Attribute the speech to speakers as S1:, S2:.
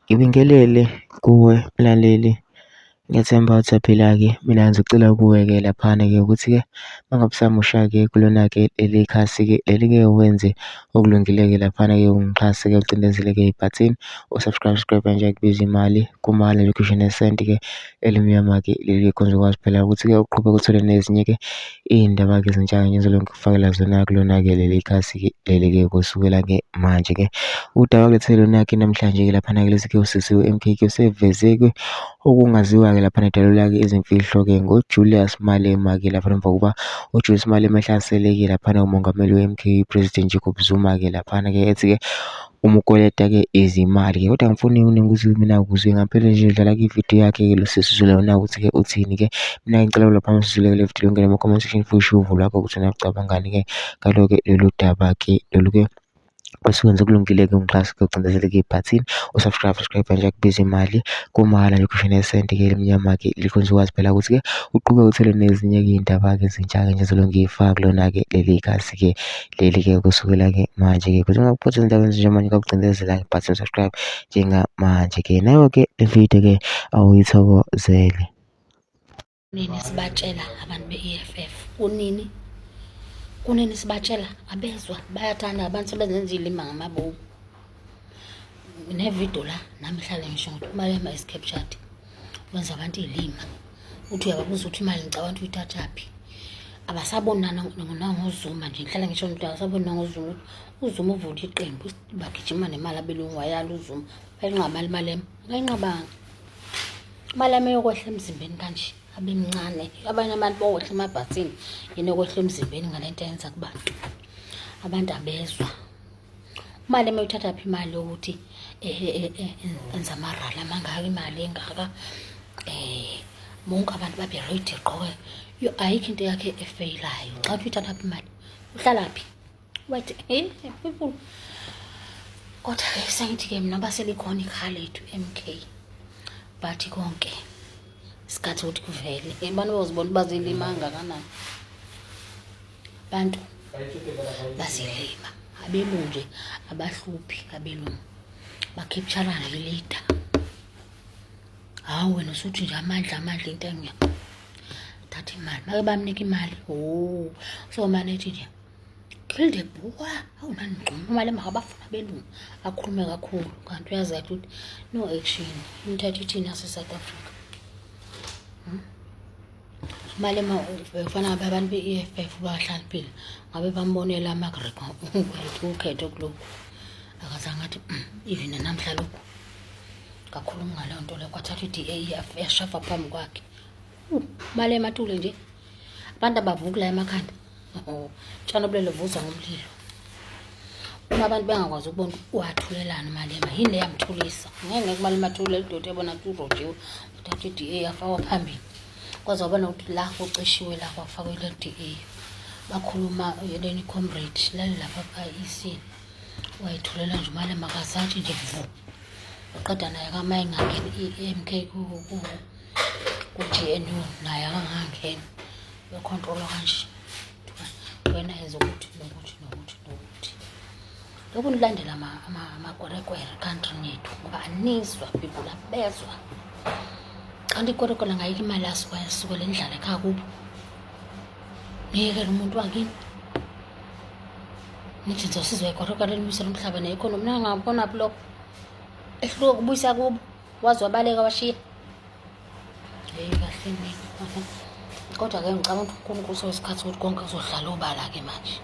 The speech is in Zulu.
S1: Ngibingelele kuwe mlaleli, ngiyathemba uthaphila-ke. Mina ngizocela kuwe-ke laphana-ke ukuthi-ke uma ngabe usamusha-ke kulona-ke leli khasi-ke leli-ke wenze okulungile-ke laphana-ke ungixhase-ke ucindezele-ke ibhathini usubscribe nje kubiza imali kumahhala elokhishini esenti-ke elimnyama-ke leli khona uzokwazi phela ukuthi-ke uqhubeke uthole nezinye-ke iy'ndaba-ke ezintsha ngizolokhu ngikufakela zona kulona-ke leli khasi-ke leli-ke kusukela-ke manje-ke. Udaba kulethele lona-ke namhlanje-ke laphana-ke lesi-ke usisiwe M_K_K useveze-ke okungaziwa-ke laphana edalula-ke izimfihlo-ke ngoJulius Malema-ke laphana emva kokuba uJulius Malema ehlasele-ke laphana umongameli we-MK President Jacob Zuma-ke laphana-ke ethi-ke umukweleta-ke izimali-ke. Kodwa ngifuna uningi ukuthi mina ukuzwe ngaphela nje dlala-ke ividiyo yakhe-ke lo sisizwe lona ukuthi-ke uthini-ke. Mina ngicela lapha masizwile-ke le vidiyo ngene ama-comment section futhi usho uvo lwakho ukuthi wena ucabangani-ke ngalo-ke lolu daba-ke lolu-ke osekwenze kulungile-ke ungixhase-ke ucindezele-ke ibhathini usubscribe nje kubiza imali kumahhala elokhishini esenti-ke elimnyama-ke likho uzokwazi phela ukuthi-ke uqhubeke uthole nezinye-ke iy'ndaba-ke ezintsha-ke nje ezolokhu ngiyifaka kulona-ke leli khasi-ke leli-ke kusukela-ke manje-ke kuze ungakuphothi izindaba ezinjengamanje kakucindezela ibhathini subscribe njengamanje-ke. Nayo-ke le video-ke awuyithokozele.
S2: Nini sibatshela abantu be-EFF kunini sibatshela abezwa bayathanda abantu sebezenza ilima ngamabomu. Nevidiyo la nami hlale ngisho ukuthi uMalema is captured wenza abantu ilima uthi uyababuza ukuthi imali ngicabanga ukuthi uyithathaphi. Abasabonana ngoZuma nje ngihlala ngisho ukuthi abasabonana ngoZuma. UZuma uvula iqembu bagijima nemali abelungu wayala uZuma bayinqaba Malema akayinqabanga. Malema yokwehla emzimbeni kanje abemncane abanye abantu bokwehla emabhathini yena yokwehla emzimbeni ngalento ayenza kubantu. Abantu abezwa Malema uyithatha phi imali yokuthi enza amarala mangaka imali engaka bonke abantu babe ready gqoke ayikho into yakhe efailayo. Xa uyithatha phi imali uhlala phi wait people. Kodwa ke sengithi-ke mina baselikhona ikhala lethu MK bathi konke isikhathi ukuthi kuvele abantu bazibona bazilima kangakanani. Bantu bazilima abelungu nje abahluphi abelungu bakhipsharana leader. Hawu wena usuthi nje amandla into engiya thatha imali make bamnika imali so manje nje kill the boy. Hawu nani ngcono Malema akabafuna abelungu akhulume kakhulu kanti uyazathi ukuthi no action imithetho ithina South Africa. Malema ufana abantu be-EFF bahlaliphile ngabe bambonela amagreka ukhetho kulokhu akazange athi even namhla lokhu kakhuluma ngaleyo nto leyo kwathatha i-DA yashafa phambi kwakhe. Malema athule nje abantu abavukula emakhanda tshana bulele vuza ngomlilo. Uma abantu bengakwazi ukubona uwathulelana Malema yini le yamthulisa ngeke Malema athule lidoda ebona ukuthi urojiwe uthatha i-DA yafakwa phambili kwaze wabona ukuthi la ucishiwe la kwafakwe le DA bakhuluma yeleni comrade lali lapha pha-EC wayithulela nje Malema akazathi nje vu uqeda naye kamayengangeni i-MK ku-GNU naye akangangena becontrola kanje wena yenza ukuthi nokuthi. Lokhu nilandela amakwerekwere country yethu ngoba anizwa people abezwa. Kanti ikwerekwere ngayikho imali asukela endlala ekhaya kubo ngiyekela umuntu wakini nithi nizosizwa ikwerekwere elimisela umhlaba ne-economy nangabona phi lokho ehluka kubuyisa kubo wazi wabaleka washiya kahle mina. Kodwa ke ngicabanga ukuthi uNkulunkulu sowesikhathi ukuthi konke kuzohlala obala-ke manje.